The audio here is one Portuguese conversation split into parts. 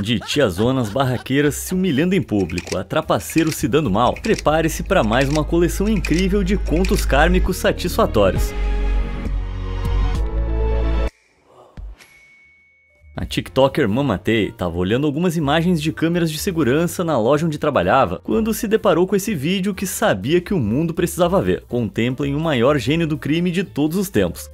De tiazonas barraqueiras se humilhando em público, a trapaceiros se dando mal, prepare-se para mais uma coleção incrível de contos kármicos satisfatórios. A tiktoker Mamatei estava olhando algumas imagens de câmeras de segurança na loja onde trabalhava, quando se deparou com esse vídeo que sabia que o mundo precisava ver. Contemplem o maior gênio do crime de todos os tempos.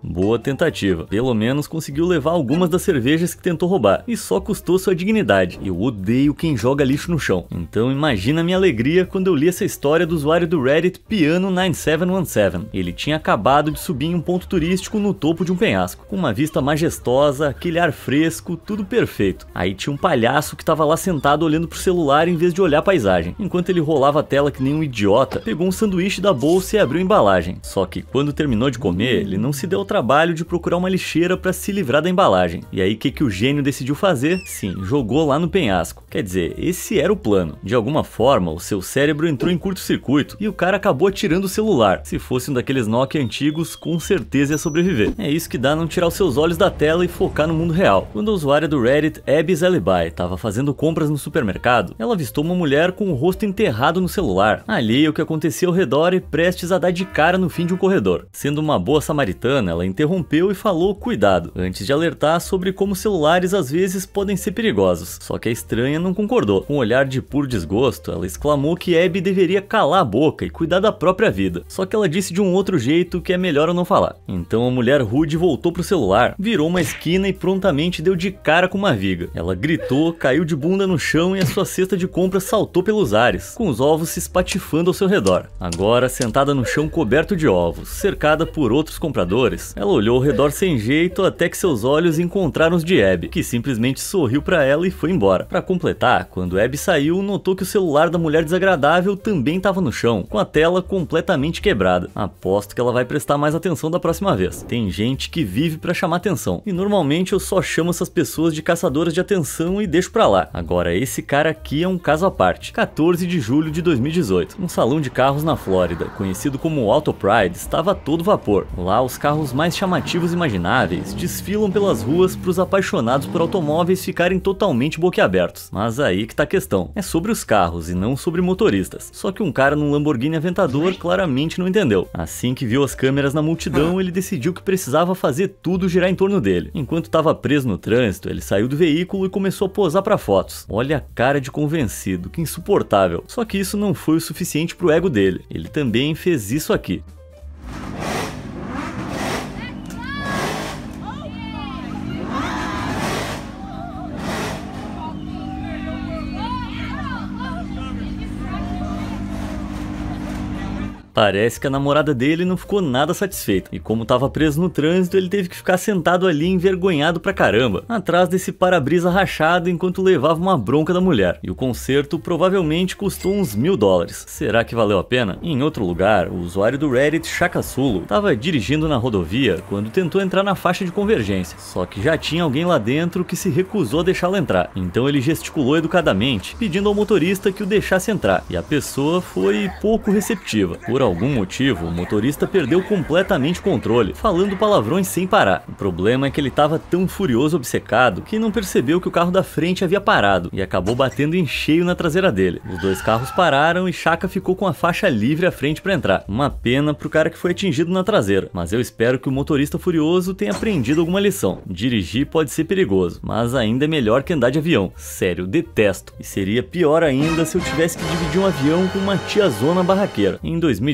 Boa tentativa, pelo menos conseguiu levar algumas das cervejas que tentou roubar, e só custou sua dignidade. Eu odeio quem joga lixo no chão, então imagina a minha alegria quando eu li essa história do usuário do Reddit Piano9717. Ele tinha acabado de subir em um ponto turístico no topo de um penhasco, com uma vista majestosa, aquele ar fresco, tudo perfeito. Aí tinha um palhaço que estava lá sentado olhando pro celular em vez de olhar a paisagem. Enquanto ele rolava a tela que nem um idiota, pegou um sanduíche da bolsa e abriu a embalagem. Só que quando terminou de comer, ele não se deu ao trabalho de procurar uma lixeira para se livrar da embalagem. E aí o que o gênio decidiu fazer? Sim, jogou lá no penhasco. Quer dizer, esse era o plano. De alguma forma, o seu cérebro entrou em curto-circuito e o cara acabou atirando o celular. Se fosse um daqueles Nokia antigos, com certeza ia sobreviver. É isso que dá não tirar os seus olhos da tela e focar no mundo real. Quando a usuária do Reddit Abby's Alibi estava fazendo compras no supermercado, ela avistou uma mulher com o rosto enterrado no celular, alheia ao que acontecia ao redor e prestes a dar de cara no fim de um corredor. Sendo uma boa samaritana, ela interrompeu e falou cuidado, antes de alertar sobre como celulares às vezes podem ser perigosos. Só que a estranha não concordou. Com um olhar de puro desgosto, ela exclamou que Abby deveria calar a boca e cuidar da própria vida. Só que ela disse de um outro jeito que é melhor eu não falar. Então a mulher rude voltou pro celular, virou uma esquina e prontamente deu de cara com uma viga. Ela gritou, caiu de bunda no chão e a sua cesta de compras saltou pelos ares, com os ovos se espatifando ao seu redor. Agora, sentada no chão coberto de ovos, cercada por outros compradores, ela olhou ao redor sem jeito até que seus olhos encontraram os de Abby, que simplesmente sorriu pra ela e foi embora. Pra completar, quando Abby saiu, notou que o celular da mulher desagradável também estava no chão, com a tela completamente quebrada. Aposto que ela vai prestar mais atenção da próxima vez. Tem gente que vive pra chamar atenção, e normalmente eu só chamo essas pessoas de caçadoras de atenção e deixo pra lá. Agora esse cara aqui é um caso à parte. 14 de julho de 2018, um salão de carros na Flórida, conhecido como Auto Pride, estava a todo vapor. Lá os carros mais chamativos imagináveis desfilam pelas ruas para os apaixonados por automóveis ficarem totalmente boquiabertos. Mas aí que tá a questão, é sobre os carros e não sobre motoristas. Só que um cara num Lamborghini Aventador claramente não entendeu. Assim que viu as câmeras na multidão, ele decidiu que precisava fazer tudo girar em torno dele. Enquanto estava preso no trânsito, ele saiu do veículo e começou a posar para fotos. Olha a cara de convencido, que insuportável. Só que isso não foi o suficiente pro ego dele. Ele também fez isso aqui. Parece que a namorada dele não ficou nada satisfeita, e como estava preso no trânsito, ele teve que ficar sentado ali envergonhado pra caramba, atrás desse para-brisa rachado enquanto levava uma bronca da mulher. E o conserto provavelmente custou uns $1000. Será que valeu a pena? Em outro lugar, o usuário do Reddit Chacasulo estava dirigindo na rodovia quando tentou entrar na faixa de convergência, só que já tinha alguém lá dentro que se recusou a deixá-lo entrar. Então ele gesticulou educadamente, pedindo ao motorista que o deixasse entrar, e a pessoa foi pouco receptiva. Por algum motivo, o motorista perdeu completamente o controle, falando palavrões sem parar. O problema é que ele estava tão furioso, obcecado, que não percebeu que o carro da frente havia parado e acabou batendo em cheio na traseira dele. Os dois carros pararam e Chaka ficou com a faixa livre à frente para entrar. Uma pena pro cara que foi atingido na traseira, mas eu espero que o motorista furioso tenha aprendido alguma lição. Dirigir pode ser perigoso, mas ainda é melhor que andar de avião. Sério, detesto. E seria pior ainda se eu tivesse que dividir um avião com uma tiazona barraqueira. Em 2019,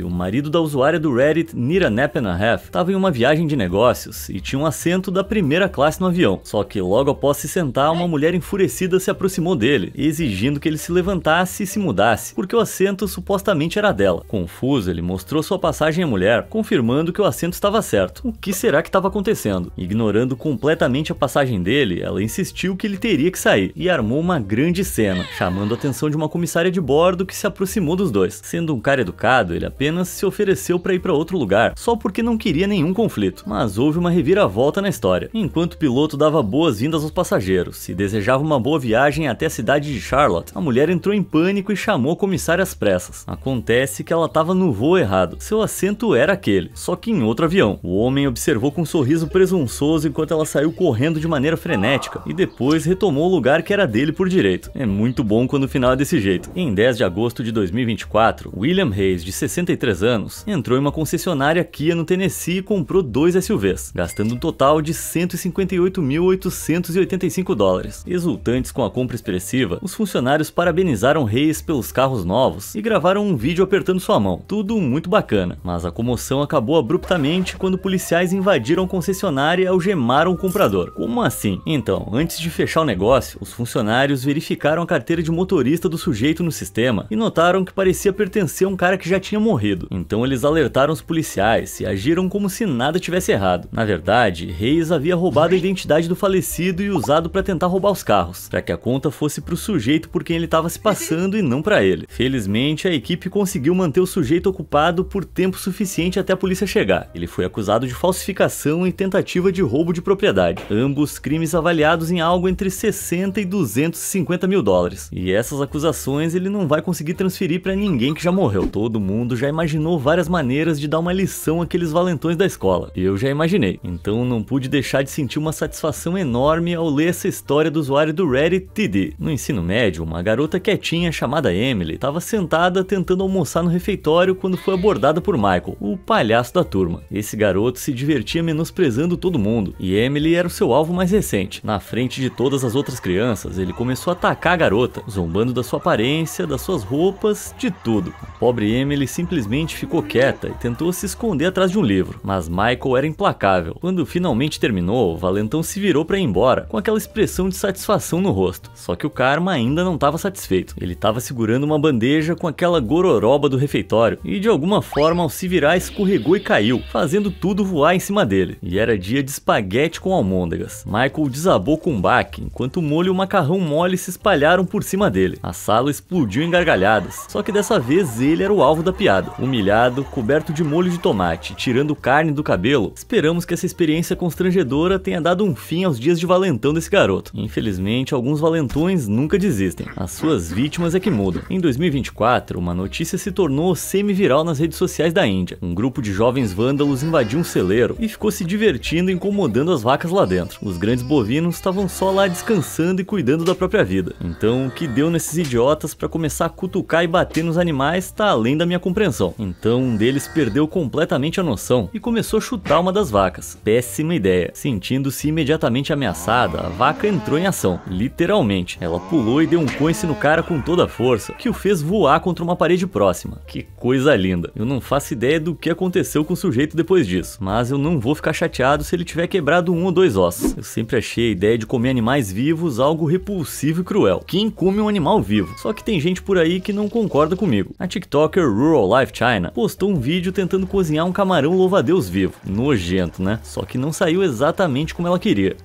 o marido da usuária do Reddit Nira Nepenahef estava em uma viagem de negócios e tinha um assento da primeira classe no avião. Só que logo após se sentar, uma mulher enfurecida se aproximou dele, exigindo que ele se levantasse e se mudasse, porque o assento supostamente era dela. Confuso, ele mostrou sua passagem à mulher, confirmando que o assento estava certo. O que será que estava acontecendo? Ignorando completamente a passagem dele, ela insistiu que ele teria que sair e armou uma grande cena, chamando a atenção de uma comissária de bordo que se aproximou dos dois. Sendo um cara educado, focado, ele apenas se ofereceu para ir para outro lugar, só porque não queria nenhum conflito. Mas houve uma reviravolta na história. Enquanto o piloto dava boas-vindas aos passageiros e desejava uma boa viagem até a cidade de Charlotte, a mulher entrou em pânico e chamou a comissária às pressas. Acontece que ela estava no voo errado. Seu assento era aquele, só que em outro avião. O homem observou com um sorriso presunçoso enquanto ela saiu correndo de maneira frenética e depois retomou o lugar que era dele por direito. É muito bom quando o final é desse jeito. Em 10 de agosto de 2024, William Hayes, de 63 anos, entrou em uma concessionária Kia no Tennessee e comprou 2 SUVs, gastando um total de 158.885 dólares. Exultantes com a compra expressiva, os funcionários parabenizaram Hayes pelos carros novos e gravaram um vídeo apertando sua mão. Tudo muito bacana, mas a comoção acabou abruptamente quando policiais invadiram a concessionária e algemaram o comprador. Como assim? Então, antes de fechar o negócio, os funcionários verificaram a carteira de motorista do sujeito no sistema e notaram que parecia pertencer a um cara que já tinha morrido. Então eles alertaram os policiais e agiram como se nada tivesse errado. Na verdade, Hayes havia roubado a identidade do falecido e usado para tentar roubar os carros, para que a conta fosse para o sujeito por quem ele estava se passando e não para ele. Felizmente, a equipe conseguiu manter o sujeito ocupado por tempo suficiente até a polícia chegar. Ele foi acusado de falsificação e tentativa de roubo de propriedade, ambos crimes avaliados em algo entre 60 e 250 mil dólares. E essas acusações ele não vai conseguir transferir para ninguém que já morreu. Todo mundo já imaginou várias maneiras de dar uma lição àqueles valentões da escola. Eu já imaginei. Então não pude deixar de sentir uma satisfação enorme ao ler essa história do usuário do Reddit TD. No ensino médio, uma garota quietinha chamada Emily estava sentada tentando almoçar no refeitório quando foi abordada por Michael, o palhaço da turma. Esse garoto se divertia menosprezando todo mundo, e Emily era o seu alvo mais recente. Na frente de todas as outras crianças, ele começou a atacar a garota, zombando da sua aparência, das suas roupas, de tudo. A pobre Emily simplesmente ficou quieta e tentou se esconder atrás de um livro, mas Michael era implacável. Quando finalmente terminou, o valentão se virou para ir embora, com aquela expressão de satisfação no rosto. Só que o karma ainda não estava satisfeito. Ele estava segurando uma bandeja com aquela gororoba do refeitório e de alguma forma ao se virar escorregou e caiu, fazendo tudo voar em cima dele. E era dia de espaguete com almôndegas. Michael desabou com um baque, enquanto o molho e o macarrão mole se espalharam por cima dele. A sala explodiu em gargalhadas, só que dessa vez ele era o alvo da piada. Humilhado, coberto de molho de tomate, tirando carne do cabelo, esperamos que essa experiência constrangedora tenha dado um fim aos dias de valentão desse garoto. Infelizmente, alguns valentões nunca desistem. As suas vítimas é que mudam. Em 2024, uma notícia se tornou semi-viral nas redes sociais da Índia. Um grupo de jovens vândalos invadiu um celeiro e ficou se divertindo incomodando as vacas lá dentro. Os grandes bovinos estavam só lá descansando e cuidando da própria vida. Então, o que deu nesses idiotas para começar a cutucar e bater nos animais tá além da minha compreensão. Então, um deles perdeu completamente a noção e começou a chutar uma das vacas. Péssima ideia. Sentindo-se imediatamente ameaçada, a vaca entrou em ação. Literalmente. Ela pulou e deu um coice no cara com toda a força, que o fez voar contra uma parede próxima. Que coisa linda. Eu não faço ideia do que aconteceu com o sujeito depois disso, mas eu não vou ficar chateado se ele tiver quebrado 1 ou 2 ossos. Eu sempre achei a ideia de comer animais vivos algo repulsivo e cruel. Quem come um animal vivo? Só que tem gente por aí que não concorda comigo. A TikToker Rural Life China postou um vídeo tentando cozinhar um camarão louva-a-Deus vivo. Nojento, né? Só que não saiu exatamente como ela queria.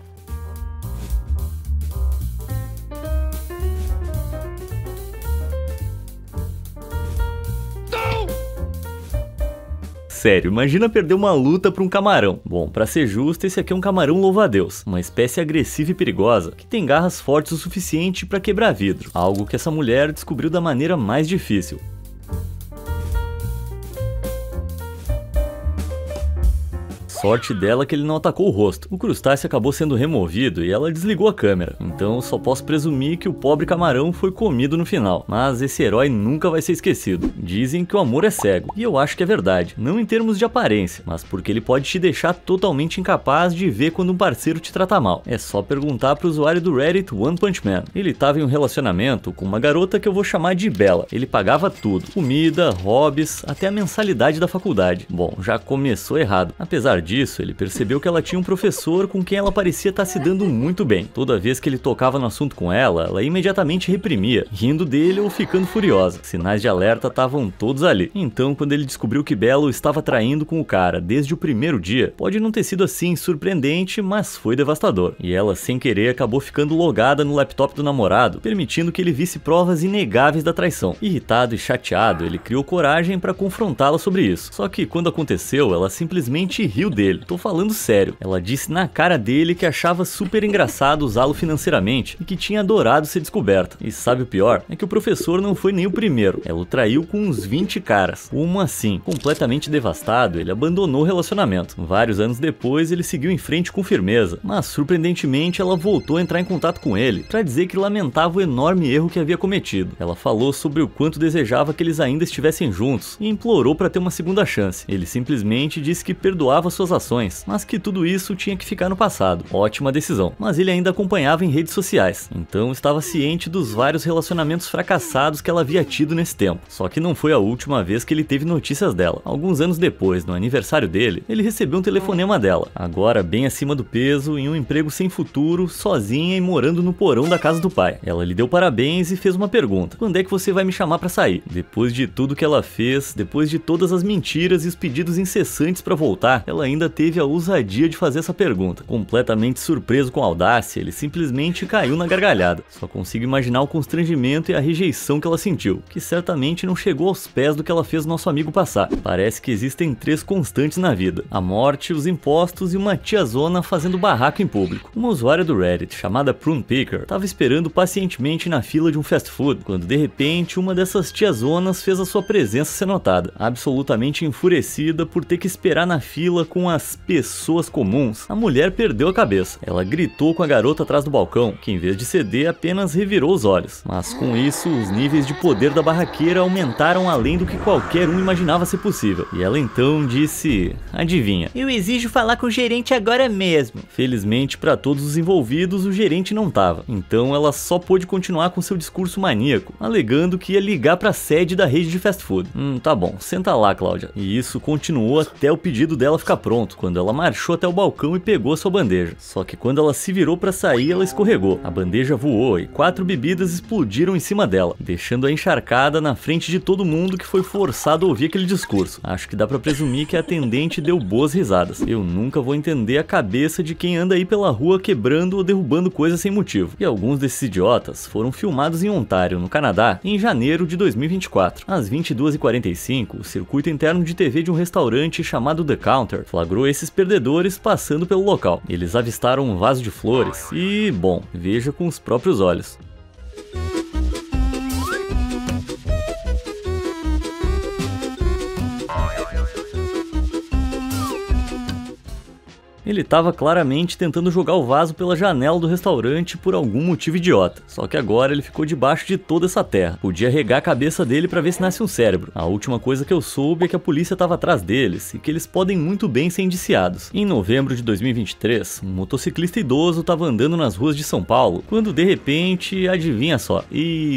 Sério, imagina perder uma luta pra um camarão. Bom, pra ser justo, esse aqui é um camarão louva-a-Deus, uma espécie agressiva e perigosa, que tem garras fortes o suficiente pra quebrar vidro, algo que essa mulher descobriu da maneira mais difícil. Sorte dela que ele não atacou o rosto. O crustáceo acabou sendo removido e ela desligou a câmera. Então só posso presumir que o pobre camarão foi comido no final. Mas esse herói nunca vai ser esquecido. Dizem que o amor é cego. E eu acho que é verdade. Não em termos de aparência, mas porque ele pode te deixar totalmente incapaz de ver quando um parceiro te trata mal. É só perguntar pro usuário do Reddit One Punch Man. Ele estava em um relacionamento com uma garota que eu vou chamar de Bella. Ele pagava tudo. Comida, hobbies, até a mensalidade da faculdade. Bom, já começou errado. Apesar disso, disso, ele percebeu que ela tinha um professor com quem ela parecia estar se dando muito bem. Toda vez que ele tocava no assunto com ela, ela imediatamente reprimia, rindo dele ou ficando furiosa. Sinais de alerta estavam todos ali. Então, quando ele descobriu que Bello estava traindo com o cara desde o primeiro dia, pode não ter sido assim surpreendente, mas foi devastador. E ela, sem querer, acabou ficando logada no laptop do namorado, permitindo que ele visse provas inegáveis da traição. Irritado e chateado, ele criou coragem para confrontá-la sobre isso. Só que quando aconteceu, ela simplesmente riu dele. Tô falando sério. Ela disse na cara dele que achava super engraçado usá-lo financeiramente e que tinha adorado ser descoberta. E sabe o pior? É que o professor não foi nem o primeiro. Ela o traiu com uns 20 caras. Como assim? Completamente devastado, ele abandonou o relacionamento. Vários anos depois, ele seguiu em frente com firmeza, mas surpreendentemente ela voltou a entrar em contato com ele para dizer que lamentava o enorme erro que havia cometido. Ela falou sobre o quanto desejava que eles ainda estivessem juntos e implorou para ter uma segunda chance. Ele simplesmente disse que perdoava suas ações, mas que tudo isso tinha que ficar no passado. Ótima decisão. Mas ele ainda acompanhava em redes sociais, então estava ciente dos vários relacionamentos fracassados que ela havia tido nesse tempo. Só que não foi a última vez que ele teve notícias dela. Alguns anos depois, no aniversário dele, ele recebeu um telefonema dela, agora bem acima do peso, em um emprego sem futuro, sozinha e morando no porão da casa do pai. Ela lhe deu parabéns e fez uma pergunta: quando é que você vai me chamar pra sair? Depois de tudo que ela fez, depois de todas as mentiras e os pedidos incessantes pra voltar, ela ainda teve a ousadia de fazer essa pergunta. Completamente surpreso com a audácia, ele simplesmente caiu na gargalhada. Só consigo imaginar o constrangimento e a rejeição que ela sentiu, que certamente não chegou aos pés do que ela fez nosso amigo passar. Parece que existem três constantes na vida: a morte, os impostos e uma tiazona fazendo barraco em público. Uma usuária do Reddit, chamada Prune Picker, estava esperando pacientemente na fila de um fast food, quando de repente uma dessas tiazonas fez a sua presença ser notada. Absolutamente enfurecida por ter que esperar na fila com as pessoas comuns, a mulher perdeu a cabeça. Ela gritou com a garota atrás do balcão, que em vez de ceder apenas revirou os olhos. Mas com isso, os níveis de poder da barraqueira aumentaram além do que qualquer um imaginava ser possível. E ela então disse: adivinha? Eu exijo falar com o gerente agora mesmo. Felizmente para todos os envolvidos, o gerente não tava. Então ela só pôde continuar com seu discurso maníaco, alegando que ia ligar para a sede da rede de fast food. Tá bom, senta lá, Cláudia. E isso continuou até o pedido dela ficar pronto, quando ela marchou até o balcão e pegou sua bandeja. Só que quando ela se virou para sair, ela escorregou. A bandeja voou e 4 bebidas explodiram em cima dela, deixando-a encharcada na frente de todo mundo que foi forçado a ouvir aquele discurso. Acho que dá pra presumir que a atendente deu boas risadas. Eu nunca vou entender a cabeça de quem anda aí pela rua quebrando ou derrubando coisas sem motivo. E alguns desses idiotas foram filmados em Ontário, no Canadá, em janeiro de 2024. Às 22h45, o circuito interno de TV de um restaurante chamado The Counter flagrou esses perdedores passando pelo local. Eles avistaram um vaso de flores e, bom, veja com os próprios olhos. Ele estava claramente tentando jogar o vaso pela janela do restaurante por algum motivo idiota. Só que agora ele ficou debaixo de toda essa terra. Podia regar a cabeça dele para ver se nasce um cérebro. A última coisa que eu soube é que a polícia estava atrás deles e que eles podem muito bem ser indiciados. Em novembro de 2023, um motociclista idoso estava andando nas ruas de São Paulo, quando de repente, adivinha só,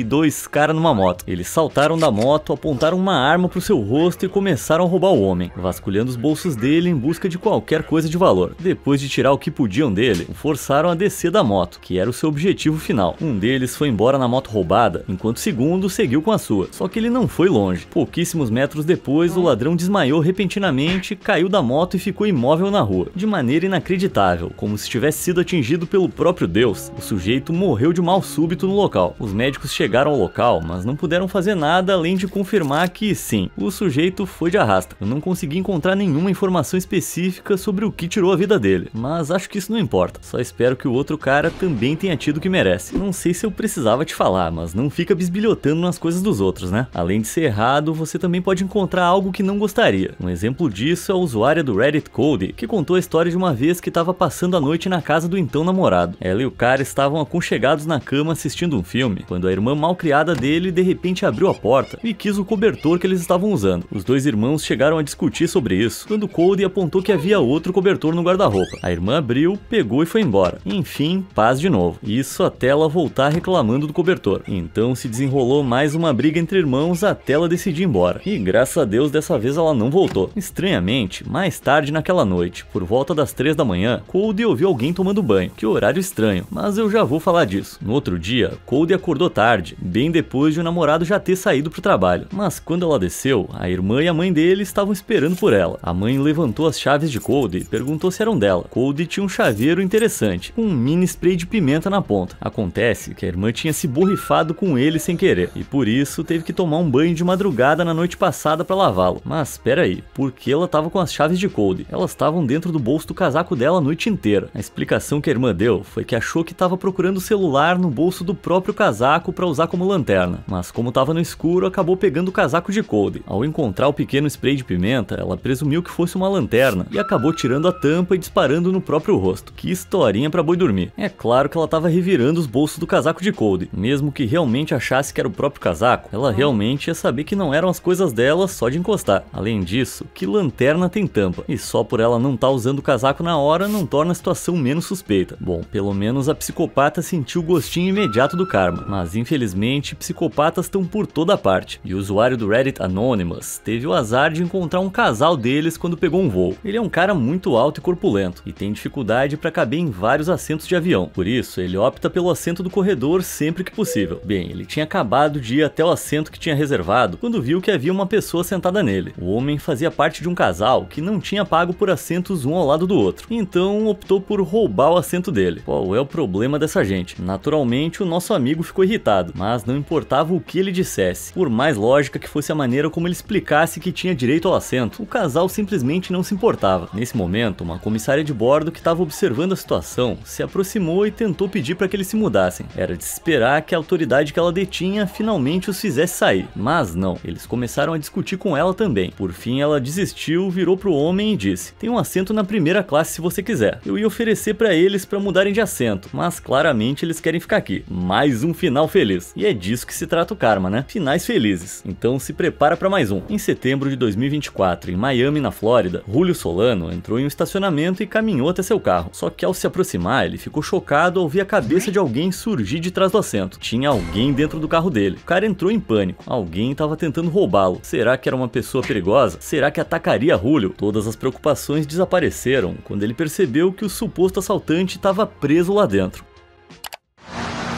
2 caras numa moto. Eles saltaram da moto, apontaram uma arma pro seu rosto e começaram a roubar o homem, vasculhando os bolsos dele em busca de qualquer coisa de valor. Depois de tirar o que podiam dele, o forçaram a descer da moto, que era o seu objetivo final. Um deles foi embora na moto roubada, enquanto o segundo seguiu com a sua. Só que ele não foi longe. Pouquíssimos metros depois, o ladrão desmaiou repentinamente, caiu da moto e ficou imóvel na rua, de maneira inacreditável, como se tivesse sido atingido pelo próprio Deus. O sujeito morreu de mal súbito no local. Os médicos chegaram ao local, mas não puderam fazer nada além de confirmar que sim, o sujeito foi de arrasta. Eu não consegui encontrar nenhuma informação específica sobre o que tirou a vida dele, mas acho que isso não importa. Só espero que o outro cara também tenha tido o que merece. Não sei se eu precisava te falar, mas não fica bisbilhotando nas coisas dos outros, né? Além de ser errado, você também pode encontrar algo que não gostaria. Um exemplo disso é a usuária do Reddit Cody, que contou a história de uma vez que estava passando a noite na casa do então namorado. Ela e o cara estavam aconchegados na cama assistindo um filme, quando a irmã malcriada dele de repente abriu a porta e quis o cobertor que eles estavam usando. Os dois irmãos chegaram a discutir sobre isso, quando Cody apontou que havia outro cobertor no guarda-roupa. guarda-roupa. A irmã abriu, pegou e foi embora. Enfim, paz de novo. Isso até ela voltar reclamando do cobertor. Então se desenrolou mais uma briga entre irmãos até ela decidir ir embora. E graças a Deus dessa vez ela não voltou. Estranhamente, mais tarde naquela noite, por volta das 3 da manhã, Cody ouviu alguém tomando banho. Que horário estranho, mas eu já vou falar disso. No outro dia, Cody acordou tarde, bem depois de o namorado já ter saído pro trabalho. Mas quando ela desceu, a irmã e a mãe dele estavam esperando por ela. A mãe levantou as chaves de Cody e perguntou se eram dela. Cody tinha um chaveiro interessante, com um mini spray de pimenta na ponta. Acontece que a irmã tinha se borrifado com ele sem querer, e por isso teve que tomar um banho de madrugada na noite passada para lavá-lo. Mas espera aí, por que ela estava com as chaves de Cody? Elas estavam dentro do bolso do casaco dela a noite inteira. A explicação que a irmã deu foi que achou que estava procurando o celular no bolso do próprio casaco para usar como lanterna, mas como estava no escuro, acabou pegando o casaco de Cody. Ao encontrar o pequeno spray de pimenta, ela presumiu que fosse uma lanterna e acabou tirando a tampa e disparando no próprio rosto. Que historinha pra boi dormir. É claro que ela estava revirando os bolsos do casaco de Cody. Mesmo que realmente achasse que era o próprio casaco, ela realmente ia saber que não eram as coisas dela só de encostar. Além disso, que lanterna tem tampa? E só por ela não estar usando o casaco na hora não torna a situação menos suspeita. Bom, pelo menos a psicopata sentiu o gostinho imediato do karma. Mas infelizmente, psicopatas estão por toda parte. E o usuário do Reddit Anonymous teve o azar de encontrar um casal deles quando pegou um voo. Ele é um cara muito alto e corpulento, e tem dificuldade para caber em vários assentos de avião. Por isso, ele opta pelo assento do corredor sempre que possível. Bem, ele tinha acabado de ir até o assento que tinha reservado quando viu que havia uma pessoa sentada nele. O homem fazia parte de um casal que não tinha pago por assentos um ao lado do outro, então optou por roubar o assento dele. Qual é o problema dessa gente? Naturalmente, o nosso amigo ficou irritado, mas não importava o que ele dissesse. Por mais lógica que fosse a maneira como ele explicasse que tinha direito ao assento, o casal simplesmente não se importava. Nesse momento, uma comissária de bordo que estava observando a situação se aproximou e tentou pedir para que eles se mudassem. Era de se esperar que a autoridade que ela detinha finalmente os fizesse sair, mas não, eles começaram a discutir com ela também. Por fim, ela desistiu, virou pro homem e disse: "Tem um assento na primeira classe se você quiser. Eu ia oferecer para eles para mudarem de assento, mas claramente eles querem ficar aqui." Mais um final feliz. E é disso que se trata o karma, né? Finais felizes. Então se prepara para mais um. Em setembro de 2024, em Miami, na Flórida, Julio Solano entrou em um estacionamento e caminhou até seu carro. Só que ao se aproximar, ele ficou chocado ao ver a cabeça de alguém surgir de trás do assento. Tinha alguém dentro do carro dele. O cara entrou em pânico. Alguém estava tentando roubá-lo. Será que era uma pessoa perigosa? Será que atacaria Julio? Todas as preocupações desapareceram quando ele percebeu que o suposto assaltante estava preso lá dentro.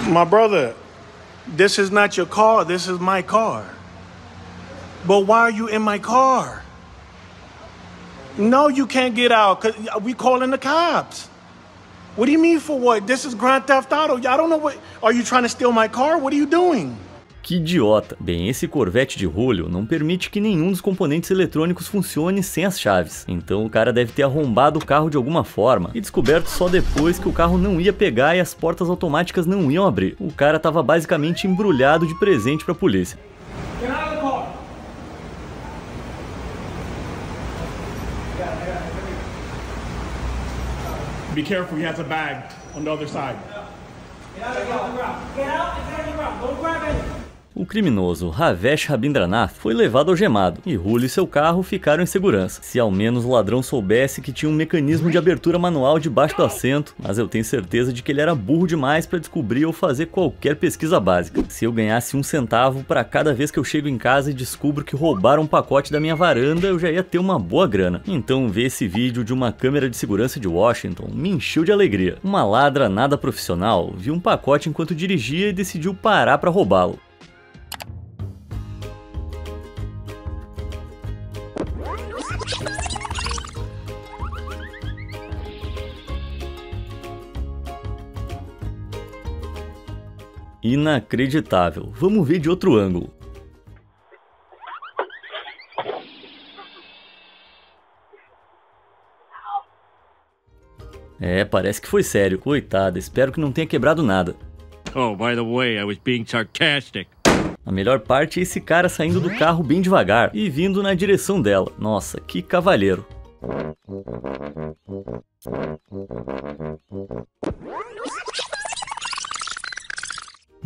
My brother, this is not your car, this is my car. But why are you in my car? No, you can't get out, 'cause we calling the cops. What do you mean for what? This is Grand Theft Auto. I don't know what... Are you trying to steal my car? What are you doing? Que idiota. Bem, esse Corvette de Julio não permite que nenhum dos componentes eletrônicos funcione sem as chaves. Então o cara deve ter arrombado o carro de alguma forma e descoberto só depois que o carro não ia pegar e as portas automáticas não iam abrir. O cara tava basicamente embrulhado de presente pra polícia. Get out of the car. Be careful, he has a bag on the other side. Get out and turn around. Don't grab anything. O criminoso Ravesh Rabindranath foi levado algemado e Julio e seu carro ficaram em segurança. Se ao menos o ladrão soubesse que tinha um mecanismo de abertura manual debaixo do assento, mas eu tenho certeza de que ele era burro demais para descobrir ou fazer qualquer pesquisa básica. Se eu ganhasse 1 centavo para cada vez que eu chego em casa e descubro que roubaram um pacote da minha varanda, eu já ia ter uma boa grana. Então ver esse vídeo de uma câmera de segurança de Washington me encheu de alegria. Uma ladra nada profissional viu um pacote enquanto dirigia e decidiu parar para roubá-lo. Inacreditável. Vamos ver de outro ângulo. É, parece que foi sério. Coitada, espero que não tenha quebrado nada. Oh, by the way, I was being sarcastic. A melhor parte é esse cara saindo do carro bem devagar e vindo na direção dela. Nossa, que cavalheiro.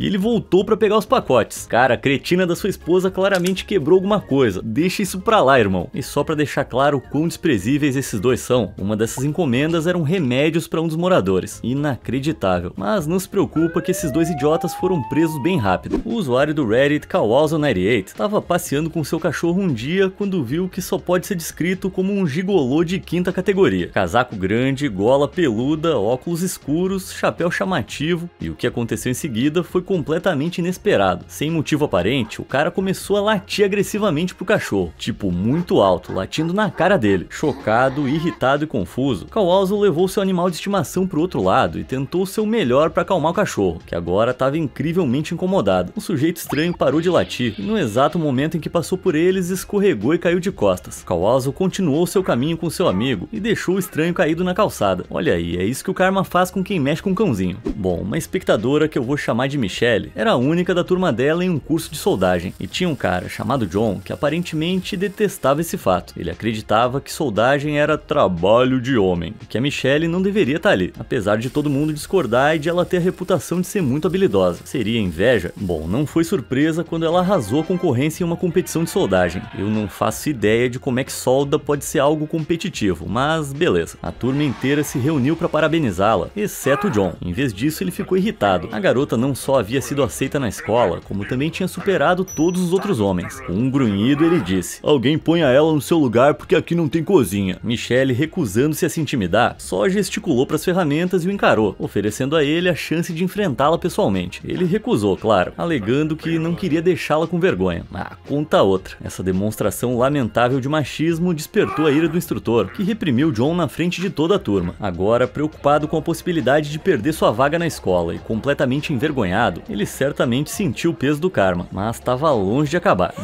e ele voltou pra pegar os pacotes. Cara, a cretina da sua esposa claramente quebrou alguma coisa. Deixa isso pra lá, irmão. E só pra deixar claro o quão desprezíveis esses dois são, uma dessas encomendas eram remédios pra um dos moradores. Inacreditável. Mas não se preocupa que esses dois idiotas foram presos bem rápido. O usuário do Reddit, Kawazo98, estava passeando com seu cachorro um dia quando viu que só pode ser descrito como um gigolô de quinta categoria. Casaco grande, gola peluda, óculos escuros, chapéu chamativo, e o que aconteceu em seguida foi completamente inesperado. Sem motivo aparente, o cara começou a latir agressivamente pro cachorro, tipo muito alto, latindo na cara dele. Chocado, irritado e confuso, Kawazo levou seu animal de estimação pro outro lado e tentou o seu melhor para acalmar o cachorro, que agora estava incrivelmente incomodado. O sujeito estranho parou de latir e no exato momento em que passou por eles, escorregou e caiu de costas. Kawazo continuou seu caminho com seu amigo e deixou o estranho caído na calçada. Olha aí, é isso que o karma faz com quem mexe com um cãozinho. Bom, uma espectadora que eu vou chamar de Michelle era a única da turma dela em um curso de soldagem e tinha um cara chamado John que aparentemente detestava esse fato. Ele acreditava que soldagem era trabalho de homem e que a Michelle não deveria estar ali, apesar de todo mundo discordar e de ela ter a reputação de ser muito habilidosa. Seria inveja? Bom, não foi surpresa quando ela arrasou a concorrência em uma competição de soldagem. Eu não faço ideia de como é que solda pode ser algo competitivo, mas beleza. A turma inteira se reuniu para parabenizá-la, exceto o John. Em vez disso, ele ficou irritado. A garota não só havia sido aceita na escola, como também tinha superado todos os outros homens. Com um grunhido, ele disse: "Alguém ponha ela no seu lugar porque aqui não tem cozinha." Michelle, recusando-se a se intimidar, só gesticulou para as ferramentas e o encarou, oferecendo a ele a chance de enfrentá-la pessoalmente. Ele recusou, claro, alegando que não queria deixá-la com vergonha. Conta outra. Essa demonstração lamentável de machismo despertou a ira do instrutor, que reprimiu John na frente de toda a turma. Agora, preocupado com a possibilidade de perder sua vaga na escola e completamente envergonhado, ele certamente sentiu o peso do karma, mas estava longe de acabar.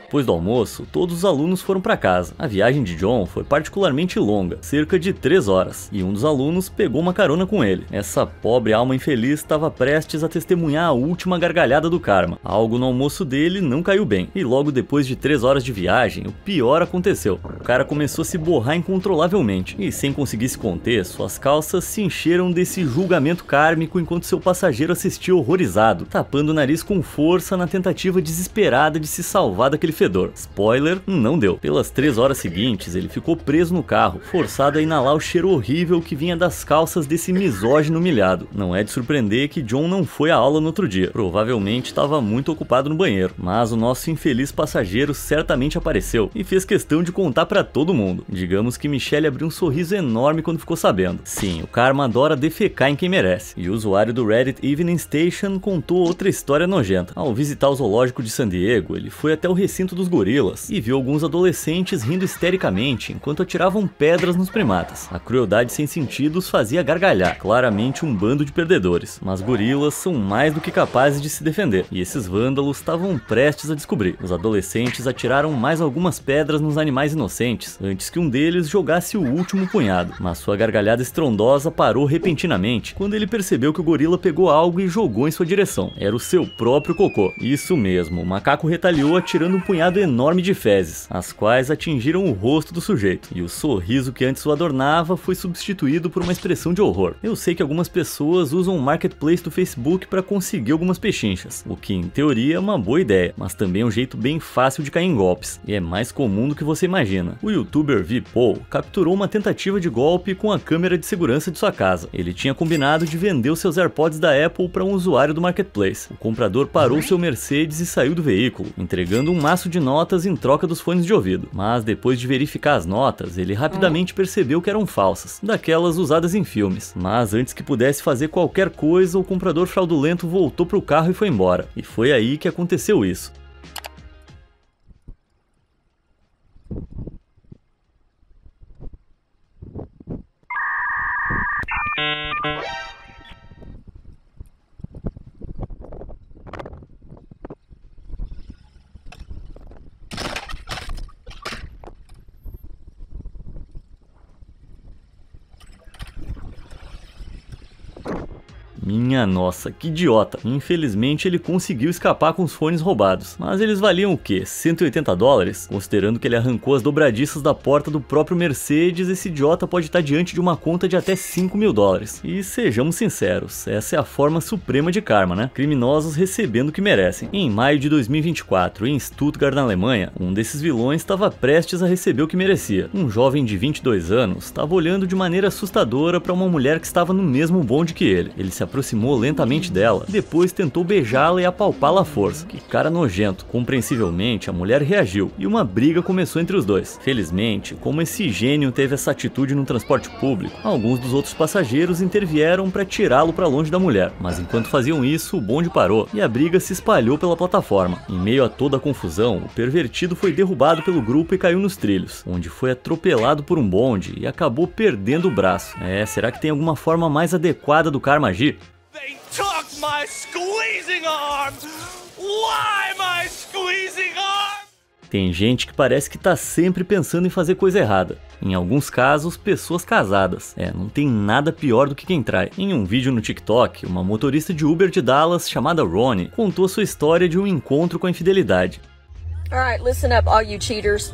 Depois do almoço, todos os alunos foram para casa. A viagem de John foi particularmente longa, cerca de 3 horas, e um dos alunos pegou uma carona com ele. Essa pobre alma infeliz estava prestes a testemunhar a última gargalhada do karma. Algo no almoço dele não caiu bem, e logo depois de 3 horas de viagem, o pior aconteceu. O cara começou a se borrar incontrolavelmente, e sem conseguir se conter, suas calças se encheram desse julgamento kármico enquanto seu passageiro assistia horrorizado, tapando o nariz com força na tentativa desesperada de se salvar daquele fedor. Spoiler, não deu. Pelas 3 horas seguintes, ele ficou preso no carro, forçado a inalar o cheiro horrível que vinha das calças desse misógino humilhado. Não é de surpreender que John não foi à aula no outro dia. Provavelmente estava muito ocupado no banheiro. Mas o nosso infeliz passageiro certamente apareceu e fez questão de contar pra todo mundo. Digamos que Michelle abriu um sorriso enorme quando ficou sabendo. Sim, o karma adora defecar em quem merece. E o usuário do Reddit Evening Station contou outra história nojenta. Ao visitar o zoológico de San Diego, ele foi até o recinto dos gorilas e viu alguns adolescentes rindo histericamente enquanto atiravam pedras nos primatas. A crueldade sem sentido os fazia gargalhar, claramente um bando de perdedores. Mas gorilas são mais do que capazes de se defender, e esses vândalos estavam prestes a descobrir. Os adolescentes atiraram mais algumas pedras nos animais inocentes, antes que um deles jogasse o último punhado. Mas sua gargalhada estrondosa parou repentinamente quando ele percebeu que o gorila pegou algo e jogou em sua direção. Era o seu próprio cocô. Isso mesmo, o macaco retaliou atirando um punhado enorme de fezes, as quais atingiram o rosto do sujeito, e o sorriso que antes o adornava foi substituído por uma expressão de horror. Eu sei que algumas pessoas usam o marketplace do Facebook para conseguir algumas pechinchas, o que em teoria é uma boa ideia, mas também é um jeito bem fácil de cair em golpes, e é mais comum do que você imagina. O youtuber VPoll capturou uma tentativa de golpe com a câmera de segurança de sua casa. Ele tinha combinado de vender os seus AirPods da Apple para um usuário do marketplace. O comprador parou seu Mercedes e saiu do veículo, entregando um maço de notas em troca dos fones de ouvido. Mas depois de verificar as notas, ele rapidamente percebeu que eram falsas, daquelas usadas em filmes. Mas antes que pudesse fazer qualquer coisa, o comprador fraudulento voltou pro carro e foi embora. E foi aí que aconteceu isso. Minha nossa, que idiota. Infelizmente ele conseguiu escapar com os fones roubados. Mas eles valiam o quê? 180 dólares? Considerando que ele arrancou as dobradiças da porta do próprio Mercedes, esse idiota pode estar diante de uma conta de até 5 mil dólares. E sejamos sinceros, essa é a forma suprema de karma, né? Criminosos recebendo o que merecem. Em maio de 2024, em Stuttgart, na Alemanha, um desses vilões estava prestes a receber o que merecia. Um jovem de 22 anos estava olhando de maneira assustadora para uma mulher que estava no mesmo bonde que ele. Ele se aproximou lentamente dela, depois tentou beijá-la e apalpá-la à força. Que cara nojento. Compreensivelmente, a mulher reagiu e uma briga começou entre os dois. Felizmente, como esse gênio teve essa atitude no transporte público, alguns dos outros passageiros intervieram para tirá-lo para longe da mulher. Mas enquanto faziam isso, o bonde parou e a briga se espalhou pela plataforma. Em meio a toda a confusão, o pervertido foi derrubado pelo grupo e caiu nos trilhos, onde foi atropelado por um bonde e acabou perdendo o braço. Será que tem alguma forma mais adequada do karma agir? They took my squeezing arm! Why my squeezing arm? Tem gente que parece que tá sempre pensando em fazer coisa errada. Em alguns casos, pessoas casadas. Não tem nada pior do que quem trai. Em um vídeo no TikTok, uma motorista de Uber de Dallas chamada Ronnie contou sua história de um encontro com a infidelidade. Alright, listen up, all you cheaters.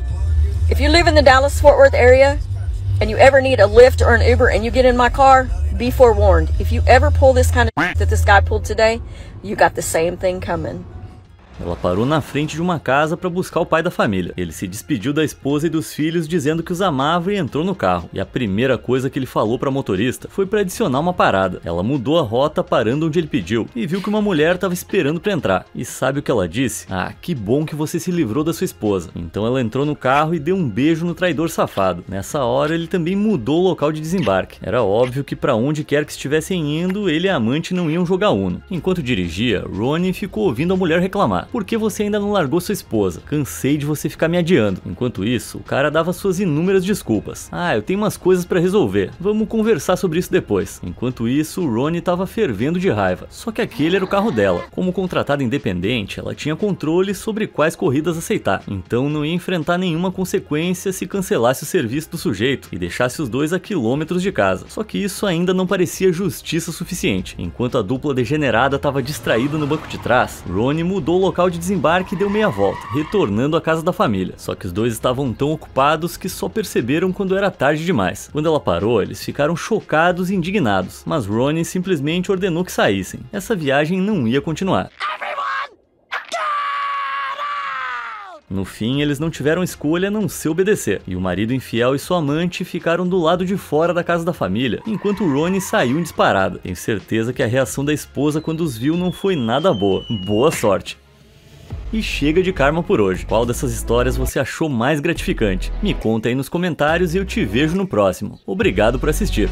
If you live in the Dallas-Fort Worth area and you ever need a Lyft or an Uber and you get in my car, be forewarned. If you ever pull this kind of that this guy pulled today, you got the same thing coming. Ela parou na frente de uma casa para buscar o pai da família. Ele se despediu da esposa e dos filhos dizendo que os amava e entrou no carro. E a primeira coisa que ele falou para a motorista foi para adicionar uma parada. Ela mudou a rota parando onde ele pediu e viu que uma mulher estava esperando para entrar. E sabe o que ela disse? Ah, que bom que você se livrou da sua esposa. Então ela entrou no carro e deu um beijo no traidor safado. Nessa hora ele também mudou o local de desembarque. Era óbvio que para onde quer que estivessem indo, ele e a amante não iam jogar Uno. Enquanto dirigia, Ronnie ficou ouvindo a mulher reclamar. Por que você ainda não largou sua esposa? Cansei de você ficar me adiando. Enquanto isso, o cara dava suas inúmeras desculpas. Ah, eu tenho umas coisas pra resolver. Vamos conversar sobre isso depois. Enquanto isso, o Ronnie tava fervendo de raiva. Só que aquele era o carro dela. Como contratada independente, ela tinha controle sobre quais corridas aceitar. Então não ia enfrentar nenhuma consequência se cancelasse o serviço do sujeito e deixasse os dois a quilômetros de casa. Só que isso ainda não parecia justiça suficiente. Enquanto a dupla degenerada estava distraída no banco de trás, Ronnie mudou o local de desembarque e deu meia volta, retornando à casa da família. Só que os dois estavam tão ocupados que só perceberam quando era tarde demais. Quando ela parou, eles ficaram chocados e indignados, mas Ronnie simplesmente ordenou que saíssem. Essa viagem não ia continuar. No fim, eles não tiveram escolha a não ser obedecer, e o marido infiel e sua amante ficaram do lado de fora da casa da família, enquanto Ronnie saiu em disparada. Tenho certeza que a reação da esposa quando os viu não foi nada boa. Boa sorte! E chega de karma por hoje. Qual dessas histórias você achou mais gratificante? Me conta aí nos comentários e eu te vejo no próximo. Obrigado por assistir.